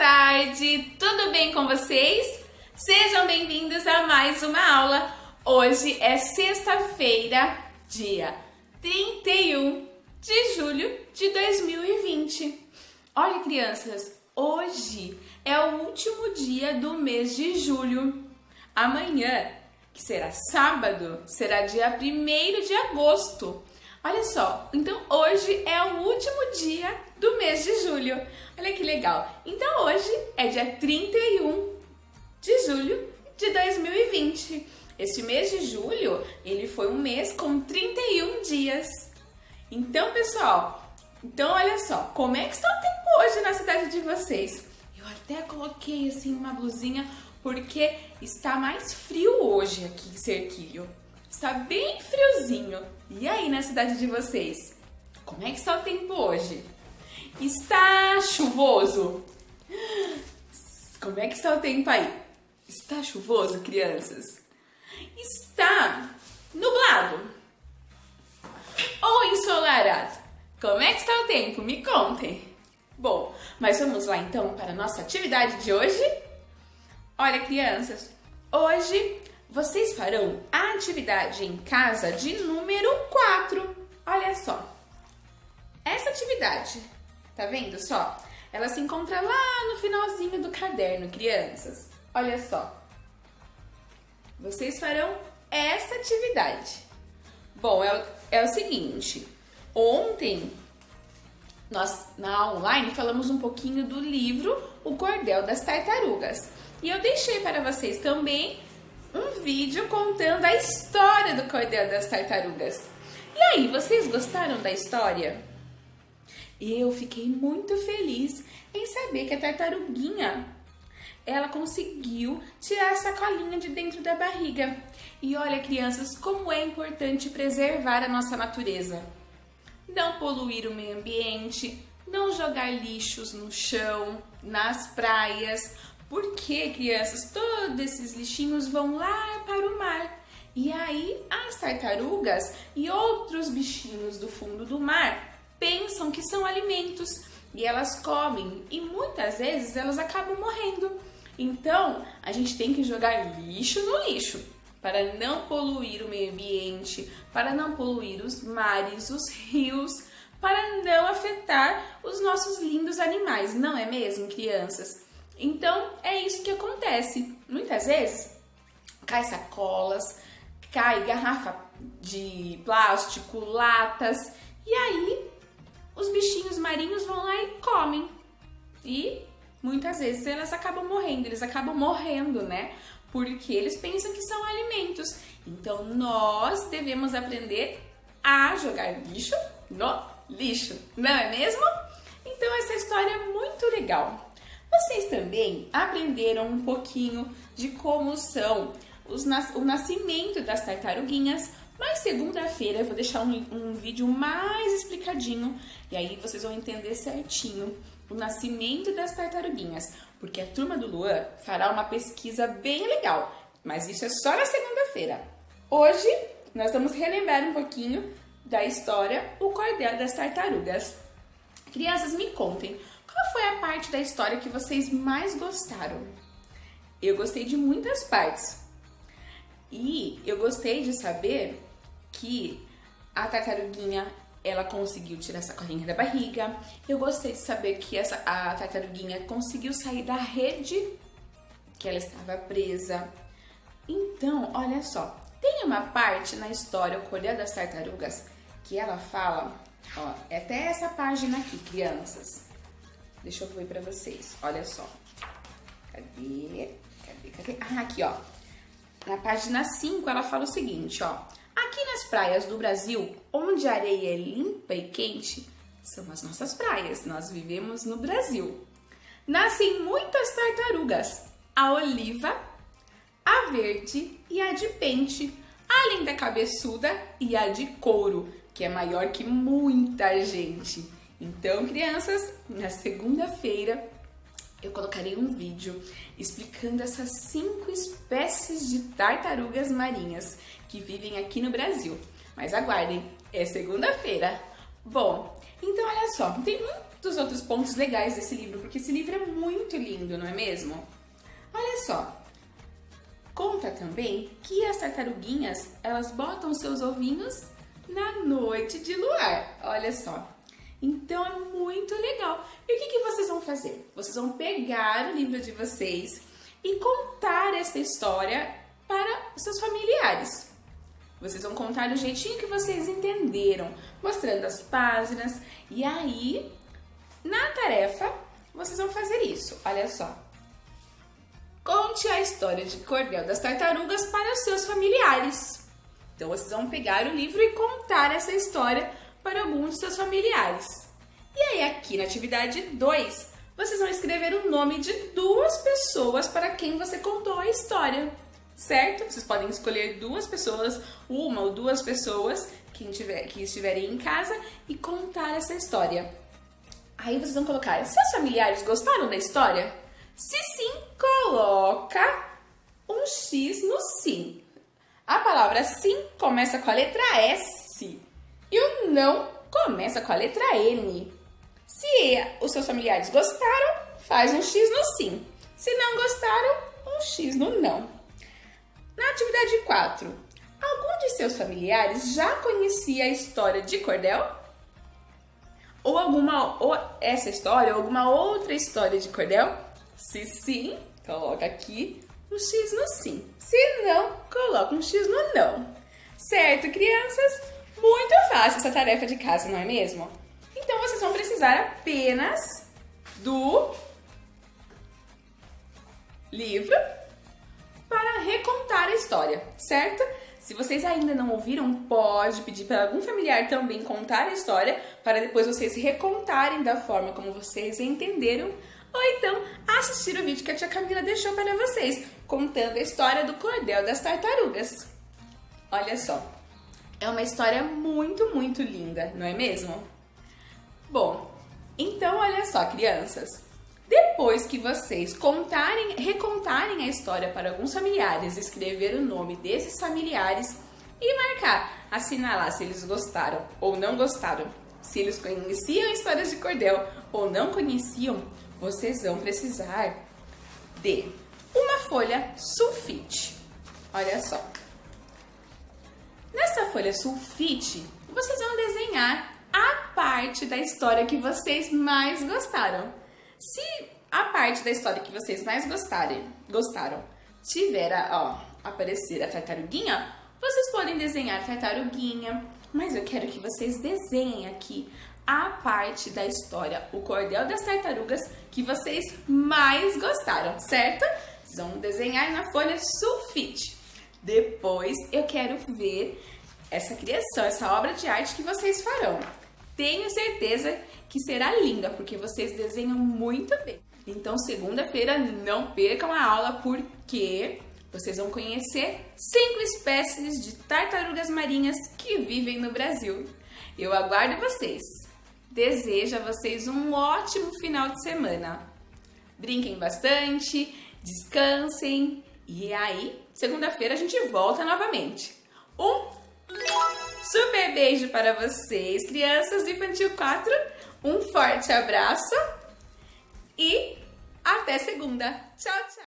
tarde, tudo bem com vocês? Sejam bem-vindos a mais uma aula. Hoje é sexta-feira, dia 31 de julho de 2020. Olha, crianças, hoje é o último dia do mês de julho. Amanhã, que será sábado, será dia 1º de agosto. Olha só, então hoje é o último dia do mês de julho. Olha que legal. Então hoje é dia 31 de julho de 2020. Este mês de julho, ele foi um mês com 31 dias. Então, pessoal, olha só, como é que está o tempo hoje na cidade de vocês? Eu até coloquei assim uma blusinha porque está mais frio hoje aqui em Serquilho. Está bem friozinho. E aí, na cidade de vocês? Como é que está o tempo hoje? Está chuvoso? Como é que está o tempo aí? Está chuvoso, crianças? Está nublado? Ou ensolarado? Como é que está o tempo? Me contem. Bom, mas vamos lá então para a nossa atividade de hoje? Olha, crianças, hoje vocês farão a atividade em casa de número 4. Olha só. Essa atividade, tá vendo só? Ela se encontra lá no finalzinho do caderno, crianças. Olha só. Vocês farão essa atividade. Bom, é o seguinte. Ontem, nós na online falamos um pouquinho do livro O Cordel das Tartarugas. E eu deixei para vocês também um vídeo contando a história do Cordel das Tartarugas. E aí, vocês gostaram da história? Eu fiquei muito feliz em saber que a tartaruguinha, ela conseguiu tirar a sacolinha de dentro da barriga. E olha, crianças, como é importante preservar a nossa natureza. Não poluir o meio ambiente, não jogar lixos no chão, nas praias. Porque, crianças, todos esses lixinhos vão lá para o mar. E aí, as tartarugas e outros bichinhos do fundo do mar pensam que são alimentos e elas comem. E muitas vezes elas acabam morrendo. Então, a gente tem que jogar lixo no lixo para não poluir o meio ambiente, para não poluir os mares, os rios, para não afetar os nossos lindos animais. Não é mesmo, crianças? Então, é isso que acontece. Muitas vezes, cai sacolas, cai garrafa de plástico, latas, e aí os bichinhos marinhos vão lá e comem. E muitas vezes eles acabam morrendo, né? Porque eles pensam que são alimentos. Então, nós devemos aprender a jogar lixo no lixo, não é mesmo? Então, essa história é muito legal. Vocês também aprenderam um pouquinho de como são o nascimento das tartaruguinhas, mas segunda-feira eu vou deixar um vídeo mais explicadinho e aí vocês vão entender certinho o nascimento das tartaruguinhas, porque a turma do Luan fará uma pesquisa bem legal, mas isso é só na segunda-feira. Hoje nós vamos relembrar um pouquinho da história O Cordel das Tartarugas. Crianças, me contem. Qual foi a parte da história que vocês mais gostaram? Eu gostei de muitas partes. E eu gostei de saber que a tartaruguinha, ela conseguiu tirar a sacolinha da barriga. Eu gostei de saber que a tartaruguinha conseguiu sair da rede que ela estava presa. Então, olha só. Tem uma parte na história O Cordel das Tartarugas que ela fala, ó, é até essa página aqui, crianças. Deixa eu ver pra vocês, olha só. Cadê? Ah, aqui, ó. Na página 5, ela fala o seguinte, ó. Aqui nas praias do Brasil, onde a areia é limpa e quente, são as nossas praias. Nós vivemos no Brasil. Nascem muitas tartarugas. A oliva, a verde e a de pente. Além da cabeçuda e a de couro, que é maior que muita gente. Então, crianças, na segunda-feira eu colocarei um vídeo explicando essas 5 espécies de tartarugas marinhas que vivem aqui no Brasil. Mas aguardem, é segunda-feira. Bom, então olha só, tem muitos outros pontos legais desse livro, porque esse livro é muito lindo, não é mesmo? Olha só, conta também que as tartaruguinhas, elas botam seus ovinhos na noite de luar, olha só. Então é muito legal. E o que vocês vão fazer? Vocês vão pegar o livro de vocês e contar essa história para os seus familiares. Vocês vão contar do jeitinho que vocês entenderam, mostrando as páginas. E aí, na tarefa, vocês vão fazer isso. Olha só. Conte a história de Cordel das Tartarugas para os seus familiares. Então, vocês vão pegar o livro e contar essa história para alguns de seus familiares. E aí, aqui na atividade 2, vocês vão escrever o nome de 2 pessoas para quem você contou a história. Certo? Vocês podem escolher 2 pessoas, 1 ou 2 pessoas que estiverem em casa e contar essa história. Aí vocês vão colocar, seus familiares gostaram da história? Se sim, coloca um X no sim. A palavra sim começa com a letra S e o não começa com a letra N. Se os seus familiares gostaram, faz um X no sim. Se não gostaram, um X no não. Na atividade 4, algum de seus familiares já conhecia a história de Cordel? Ou essa história ou alguma outra história de Cordel? Se sim, coloca aqui um X no sim. Se não, coloca um X no não. Certo, crianças? Muito fácil essa tarefa de casa, não é mesmo? Então, vocês vão precisar apenas do livro para recontar a história, certo? Se vocês ainda não ouviram, pode pedir para algum familiar também contar a história, para depois vocês recontarem da forma como vocês entenderam, ou então assistir o vídeo que a tia Camila deixou para vocês, contando a história do Cordel das Tartarugas. Olha só, é uma história muito, muito linda, não é mesmo? Bom, então olha só, crianças. Depois que vocês recontarem a história para alguns familiares, escrever o nome desses familiares e marcar, assinalar se eles gostaram ou não gostaram, se eles conheciam histórias de Cordel ou não conheciam, vocês vão precisar de uma folha sulfite. Olha só. Nessa folha sulfite, vocês vão desenhar a parte da história que vocês mais gostaram. Se a parte da história que vocês mais gostaram tiver aparecer a tartaruguinha, vocês podem desenhar a tartaruguinha, mas eu quero que vocês desenhem aqui a parte da história, o Cordel das Tartarugas que vocês mais gostaram, certo? Vocês vão desenhar na folha sulfite. Depois eu quero ver essa criação, essa obra de arte que vocês farão. Tenho certeza que será linda, porque vocês desenham muito bem. Então, segunda-feira, não percam a aula, porque vocês vão conhecer 5 espécies de tartarugas marinhas que vivem no Brasil. Eu aguardo vocês. Desejo a vocês um ótimo final de semana. Brinquem bastante, descansem e aí, segunda-feira a gente volta novamente. Um super beijo para vocês, crianças do Infantil 4. Um forte abraço e até segunda. Tchau, tchau!